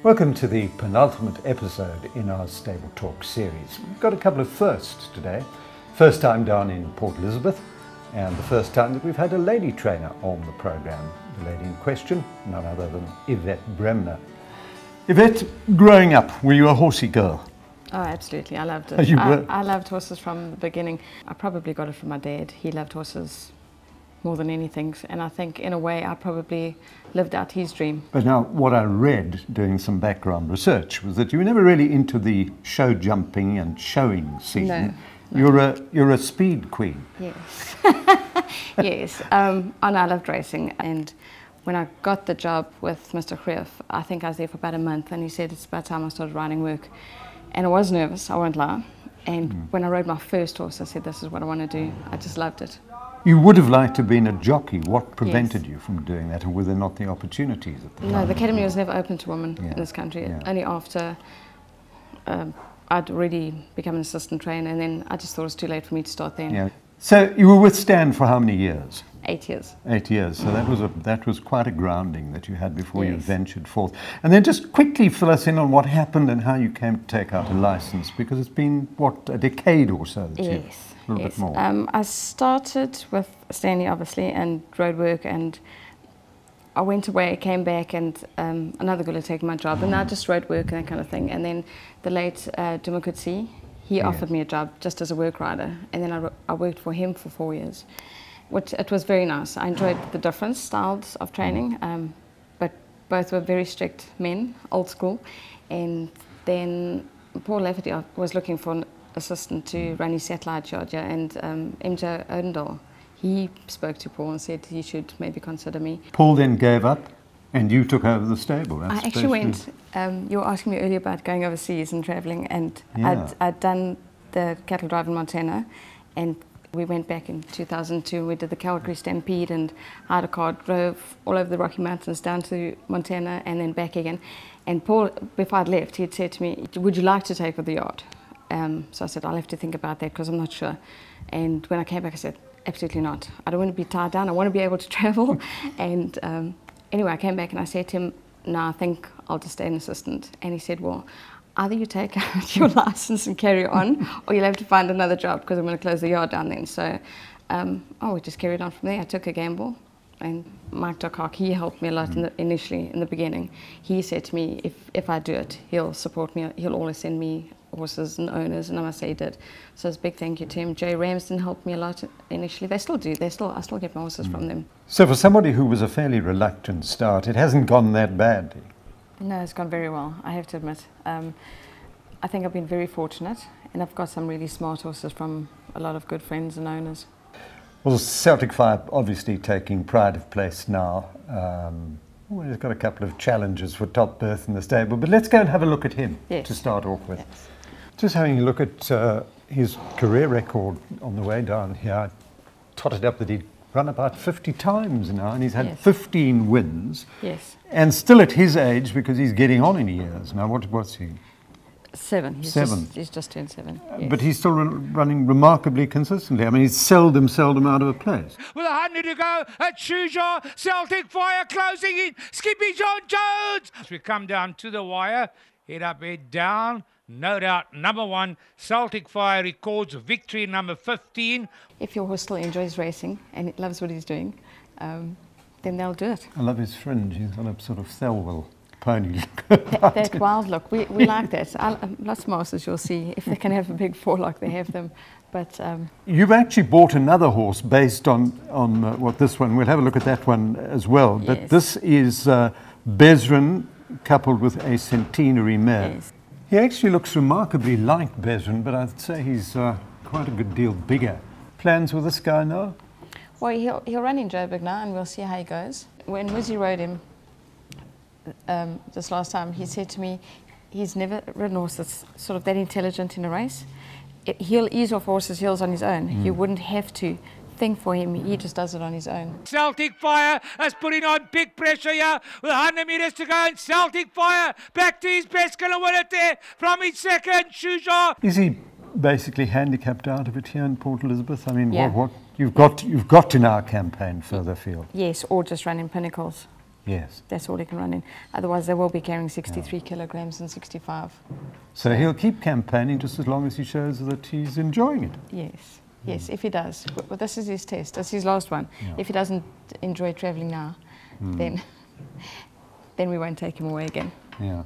Welcome to the penultimate episode in our Stable Talk series. We've got a couple of firsts today. First time down in Port Elizabeth, and the first time that we've had a lady trainer on the programme. The lady in question, none other than Yvette Bremner. Yvette, growing up, were you a horsey girl? Oh, absolutely. I loved it. I loved horses from the beginning. I probably got it from my dad. He loved horses more than anything, and I think in a way I probably lived out his dream. But now what I read doing some background research was that you were never really into the show jumping and showing scene. No. You're a speed queen. Yes. Yes. And I loved racing, and when I got the job with Mr. Greef, I think I was there for about a month, and he said it's about time I started riding work. And I was nervous, I won't lie. And when I rode my first horse, I said this is what I want to do. I just loved it. You would have liked to have been a jockey. What prevented you from doing that, or were there not the opportunities at the time? No, the academy was never open to women in this country. Only after I'd already become an assistant trainer, and then I just thought it was too late for me to start then. Yeah. So you were with Stan for how many years? 8 years. 8 years. So that was quite a grounding that you had before you ventured forth. And then just quickly fill us in on what happened and how you came to take out a license, because it's been, what, a decade or so that you've... A little bit more. I started with Stanley, obviously, and road work, and I went away, came back, and another girl had taken my job, and I just road work and that kind of thing. And then the late Dumakutsi, he offered me a job just as a work rider, and then I worked for him for 4 years, which it was very nice. I enjoyed the different styles of training, but both were very strict men, old school. And then Paul Lafferty was looking for an assistant to run his satellite yard, and MJ Odendal, he spoke to Paul and said he should maybe consider me. Paul then gave up and you took over the stable. I actually went, you were asking me earlier about going overseas and travelling, and I'd done the cattle drive in Montana, and we went back in 2002, we did the Calgary Stampede and hired a car, drove all over the Rocky Mountains down to Montana and then back again. And Paul, before I'd left, he'd said to me, would you like to take over the yard? So I said, I'll have to think about that because I'm not sure. And when I came back, I said, absolutely not. I don't want to be tied down. I want to be able to travel. And anyway, I came back and I said to him, no, I think I'll just stay an assistant. And he said, well, either you take out your license and carry on, or you'll have to find another job because I'm going to close the yard down then. So, we just carried on from there. I took a gamble. And Mike Dockhock, he helped me a lot initially, in the beginning. He said to me, if I do it, he'll support me. He'll always send me horses and owners, and I must say he did. So it's a big thank you to him. Jay Ramsden helped me a lot initially. They still do. I still get my horses from them. So for somebody who was a fairly reluctant start, it hasn't gone that badly. No, it's gone very well, I have to admit. I think I've been very fortunate, and I've got some really smart horses from a lot of good friends and owners. Well, Celtic Fire obviously taking pride of place now. He's got a couple of challenges for top berth in the stable, but let's go and have a look at him to start off with. Yes. Just having a look at his career record on the way down here, I totted up that he'd run about 50 times now, and he's had 15 wins. Yes. And still at his age, because he's getting on in years now. What's he? 7. He's just turned 7. Yes. But he's still running remarkably consistently. I mean, he's seldom out of a place. With 100 to go at Shuja, Celtic Fire closing in, Skippy John Jones. As we come down to the wire, head up, head down. No doubt, number 1, Celtic Fire records victory number 15. If your horse still enjoys racing and it loves what he's doing, then they'll do it. I love his fringe. He's got a sort of Thelwell pony that wild look, we like that. Lots of masters you'll see, if they can have a big forelock, they have them. But you've actually bought another horse based on what this one. We'll have a look at that one as well. But this is Bezran coupled with a centenary mare. Yes. He actually looks remarkably like Bezran, but I'd say he's quite a good deal bigger. Plans with this guy now? Well, he'll run in Joburg now, and we'll see how he goes. When Wizzy rode him this last time, he said to me, he's never ridden a horse that's sort of that intelligent in a race. He'll ease off horses' heels on his own. You wouldn't have to think for him. He just does it on his own. Celtic Fire is putting on big pressure here with 100 metres to go, and Celtic Fire back to his best, going to win it there from his second, Shuja. Is he basically handicapped out of it here in Port Elizabeth? I mean, what you've got to now campaign further afield. Yes, or just run in Pinnacles. Yes. That's all he can run in. Otherwise, they will be carrying 63 kilograms and 65. So he'll keep campaigning just as long as he shows that he's enjoying it. Yes. Yes, if he does. Well, this is his test. That's his last one. Yeah. If he doesn't enjoy travelling now, then we won't take him away again. Yeah.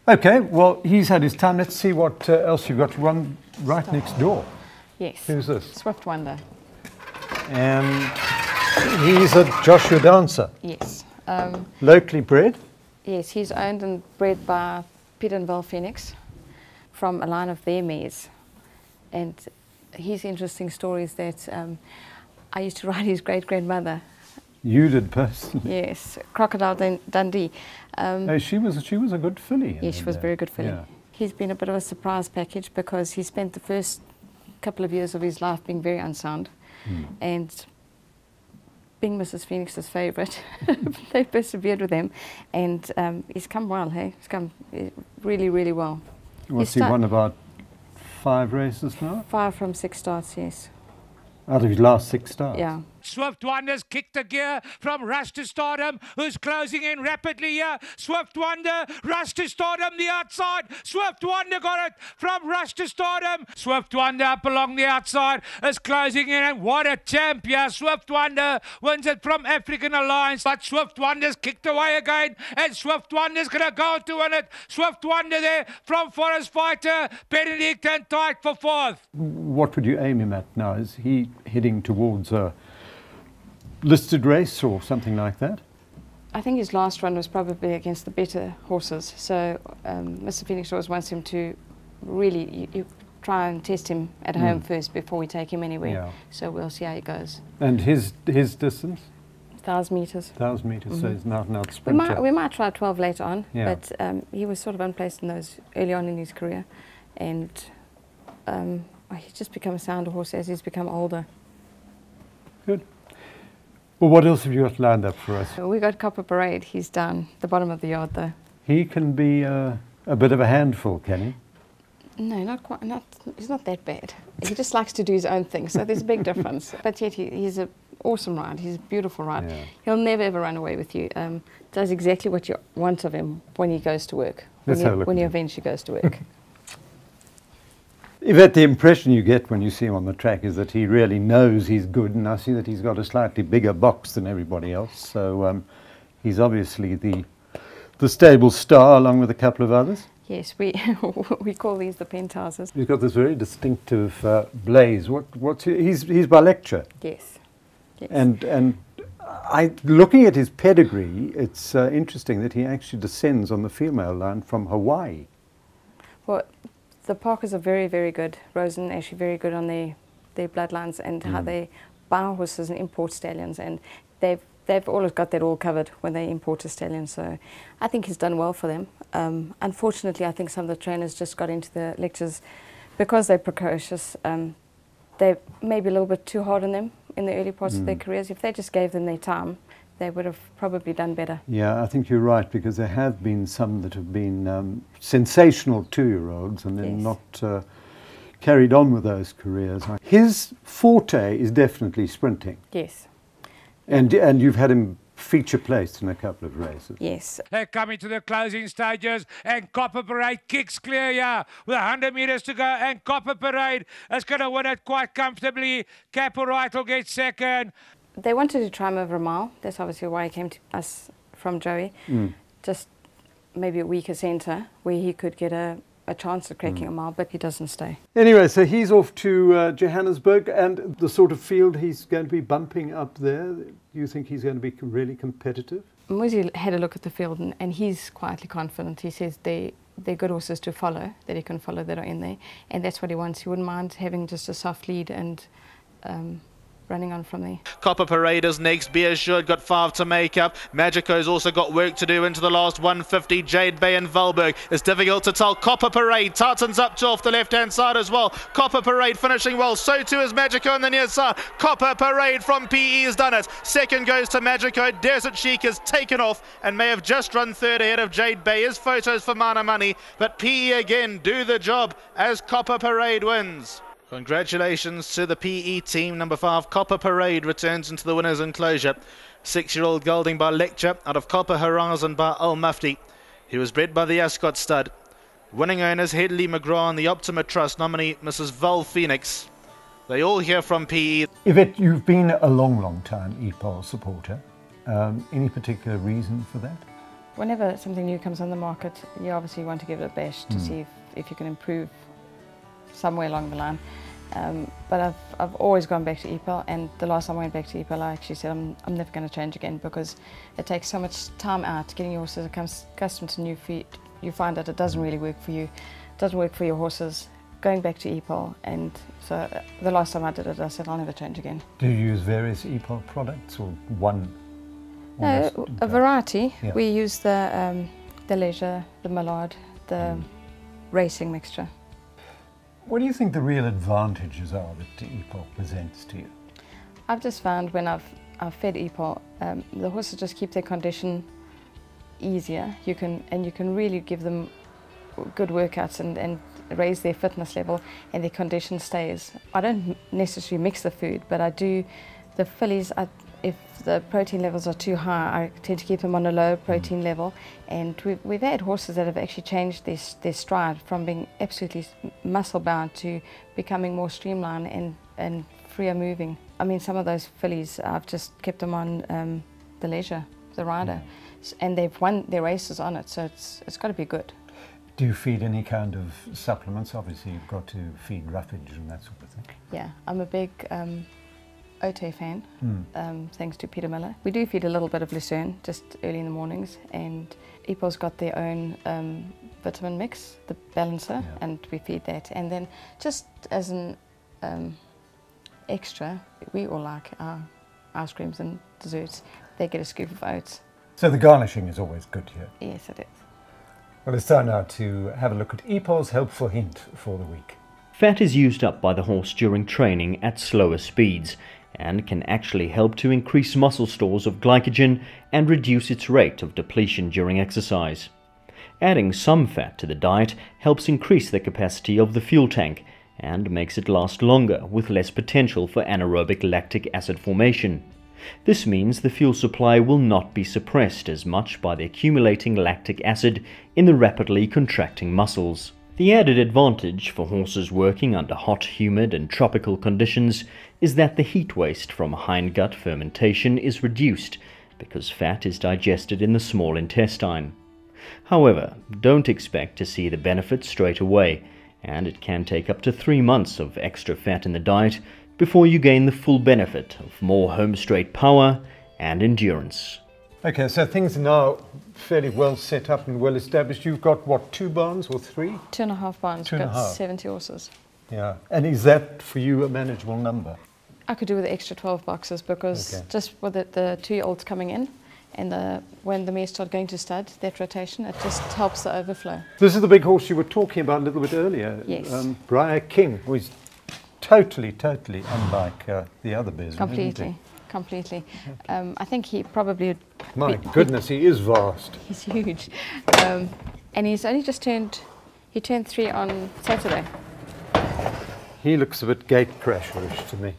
Okay, well, he's had his time. Let's see what else you've got. One right next door. Yes. Who's this? Swift Wonder. And he's a Joshua dancer. Yes. Locally bred? Yes, he's owned and bred by Peter and Val Phoenix from a line of their mares. And his interesting story is that I used to ride his great-grandmother. You did personally? Yes, Crocodile Dundee. She was a good filly. Yes, she was a very good filly. Yeah. He's been a bit of a surprise package because he spent the first couple of years of his life being very unsound. And being Mrs. Phoenix's favourite, they persevered with him, and he's come well, hey? He's come really, really well. What's he won, about 5 races now? 5 from 6 starts, yes. Out of his last 6 starts? Yeah. Swift Wonder's kicked the gear from Rush to Stardom, who's closing in rapidly here. Swift Wonder, Rush to Stardom, the outside. Swift Wonder got it from Rush to Stardom. Swift Wonder up along the outside is closing in, and what a champ here. Swift Wonder wins it from African Alliance, but Swift Wonder's kicked away again, and Swift Wonder's going to go to win it. Swift Wonder there from Forest Fighter, Benedict and tight for 4th. What would you aim him at now? Is he heading towards a listed race or something like that? I think his last run was probably against the better horses. So Mr. Phoenix always wants him to really you try and test him at home first before we take him anywhere. Yeah. So we'll see how he goes. And his distance? 1,000 metres. 1,000 metres, so he's not an out sprinter. We might try 12 later on, Yeah. but he was sort of unplaced in those early on in his career. And he's just become a sounder horse as he's become older. Good. Well, what else have you got lined up for us? We got Copper Parade. He's down the bottom of the yard, though. He can be a bit of a handful, can he? No, not quite. He's not that bad. He just likes to do his own thing, so there's a big difference. But yet he's an awesome ride. He's a beautiful ride. Yeah. He'll never ever run away with you. Does exactly what you want of him when he goes to work. When he eventually goes to work. Yvette, the impression you get when you see him on the track is that he really knows he's good, and I see that he's got a slightly bigger box than everybody else. So he's obviously the stable star, along with a couple of others. Yes, we call these the penthouses. He's got this very distinctive blaze. He's by lecture. Yes. Yes. And looking at his pedigree, it's interesting that he actually descends on the female line from Hawaii. Well, the Parkers are very, very good. Rosen actually very good on their bloodlines and how they buy horses and import stallions, and they've always got that all covered when they import a stallion. So I think he's done well for them. Unfortunately, I think some of the trainers just got into the lectures because they're precocious. They're maybe a little bit too hard on them in the early parts of their careers. If they just gave them their time, they would have probably done better. Yeah, I think you're right, because there have been some that have been sensational 2-year-olds and then not carried on with those careers. His forte is definitely sprinting. Yes. And you've had him feature placed in a couple of races. Yes. They're coming to the closing stages, and Copper Parade kicks clear here with 100 metres to go, and Copper Parade is going to win it quite comfortably. Caporite will get second. They wanted to try him over a mile. That's obviously why he came to us from Joey. Just maybe a weaker centre where he could get a chance at cracking a mile, but he doesn't stay. Anyway, so he's off to Johannesburg, and the sort of field he's going to be bumping up there, do you think he's going to be really competitive? Muzi had a look at the field, and he's quietly confident. He says they're good horses to follow, that he can follow, that are in there, and that's what he wants. He wouldn't mind having just a soft lead and running on from there. Copper Parade is next. Be Assured got 5 to make up. Magico's also got work to do into the last 150. Jade Bay and Valberg. It's difficult to tell. Copper Parade. Tartan's up to off the left-hand side as well. Copper Parade finishing well. So too is Magico on the near side. Copper Parade from PE has done it. Second goes to Magico. Desert Chic has taken off and may have just run third ahead of Jade Bay. His photos for Mana Money. But PE again do the job as Copper Parade wins. Congratulations to the PE team. Number 5, Copper Parade, returns into the winner's enclosure. 6-year-old gelding by Lecture out of Copper Horizon by Al Mufti. He was bred by the Ascot stud. Winning owners Headley McGraw and the Optima Trust nominee Mrs. Val Phoenix. They all hear from PE. Yvette, you've been a long time EPOL supporter. Any particular reason for that? Whenever something new comes on the market, you obviously want to give it a bash to see if you can improve somewhere along the line. But I've always gone back to EPOL, and the last time I went back to EPOL I actually said I'm never going to change again, because it takes so much time out getting your horses accustomed to new feed. You find that it doesn't really work for you, it doesn't work for your horses. Going back to EPOL, and so the last time I did it I said I'll never change again. Do you use various EPOL products or one? No, a variety. Yeah. We use the Leisure, the Mallard, the racing mixture. What do you think the real advantages are that EPOL presents to you? I've just found when I've fed EPOL, the horses just keep their condition easier. You can really give them good workouts and raise their fitness level, and their condition stays. I don't necessarily mix the food, but I do. The fillies, if the protein levels are too high, I tend to keep them on a low protein level, and we've had horses that have actually changed their stride from being absolutely muscle bound to becoming more streamlined and freer moving. I mean, some of those fillies, I've just kept them on the Leisure, the rider, and they've won their races on it, so it's got to be good. Do you feed any kind of supplements? Obviously you've got to feed roughage and that sort of thing. Yeah, I'm a big Ote fan, thanks to Peter Miller. We do feed a little bit of Lucerne just early in the mornings, and EPOL's got their own vitamin mix, the balancer, and we feed that. And then just as an extra, we all like our ice creams and desserts. They get a scoop of oats. So the garnishing is always good here? Yes, it is. Well, it's time now to have a look at EPOL's helpful hint for the week. Fat is used up by the horse during training at slower speeds and can actually help to increase muscle stores of glycogen and reduce its rate of depletion during exercise. Adding some fat to the diet helps increase the capacity of the fuel tank and makes it last longer with less potential for anaerobic lactic acid formation. This means the fuel supply will not be suppressed as much by the accumulating lactic acid in the rapidly contracting muscles. The added advantage for horses working under hot, humid and tropical conditions is that the heat waste from hindgut fermentation is reduced because fat is digested in the small intestine. However, don't expect to see the benefits straight away, and it can take up to 3 months of extra fat in the diet before you gain the full benefit of more home straight power and endurance. Okay, so things are now fairly well set up and well established. You've got, what, 2 barns or 3? 2.5 barns. We've got 70 horses. Yeah, and is that for you a manageable number? I could do with the extra 12 boxes because just with the 2-year-olds coming in and when the mares start going to stud, that rotation, it just helps the overflow. This is the big horse you were talking about a little bit earlier. Yes. Briar King, who is totally unlike the other bears. Completely. I think he probably would... My goodness, he is vast. He's huge. And he's only just turned 3 on Saturday. He looks a bit gate crasherish to me.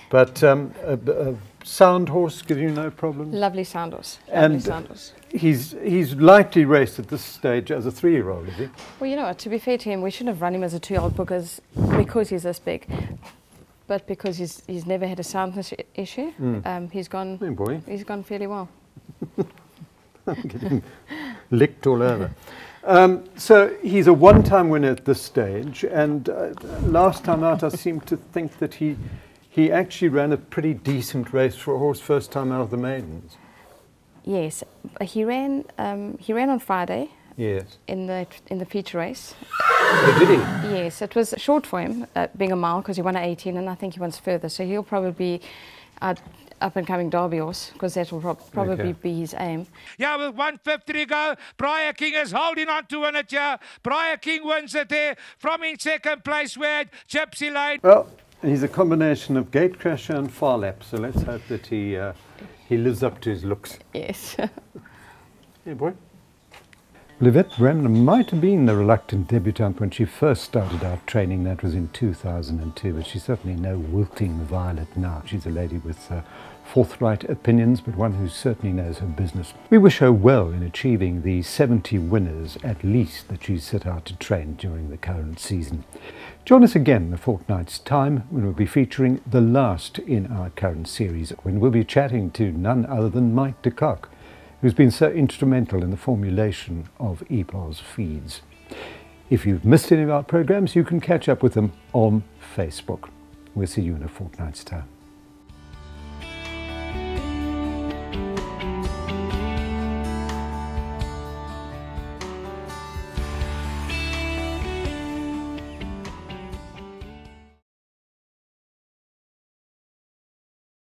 But a sound horse gives you no problem? Lovely sound horse. He's lightly raced at this stage as a 3-year-old, is he? Well, you know what, to be fair to him, we shouldn't have run him as a 2-year-old because he's this big. But because he's never had a soundness issue, he's gone fairly well. Getting licked all over. So he's a one-time winner at this stage, and last time out I seem to think that he actually ran a pretty decent race for a horse first time out of the maidens. Yes, he ran on Friday. Yes. In the feature race. Oh, did he? Yes, it was short for him, being a mile, because he won at 18, and I think he wants further. So he'll probably be up and coming Derby horse, because that will probably be his aim. Yeah, with 150 to go, Briar King is holding on to win it here. Briar King wins it there from in second place where Gypsy Lane. Well, he's a combination of gatecrasher and far lap, so let's hope that he lives up to his looks. Yes. Hey, boy. Well, Yvette Bremner might have been the reluctant debutante when she first started out training. That was in 2002, but she's certainly no wilting violet now. She's a lady with forthright opinions, but one who certainly knows her business. We wish her well in achieving the 70 winners at least that she's set out to train during the current season. Join us again in a fortnight's time when we'll be featuring the last in our current series, when we'll be chatting to none other than Mike de Kock, who's been so instrumental in the formulation of EPOS feeds. If you've missed any of our programs, you can catch up with them on Facebook. We'll see you in a fortnight's time.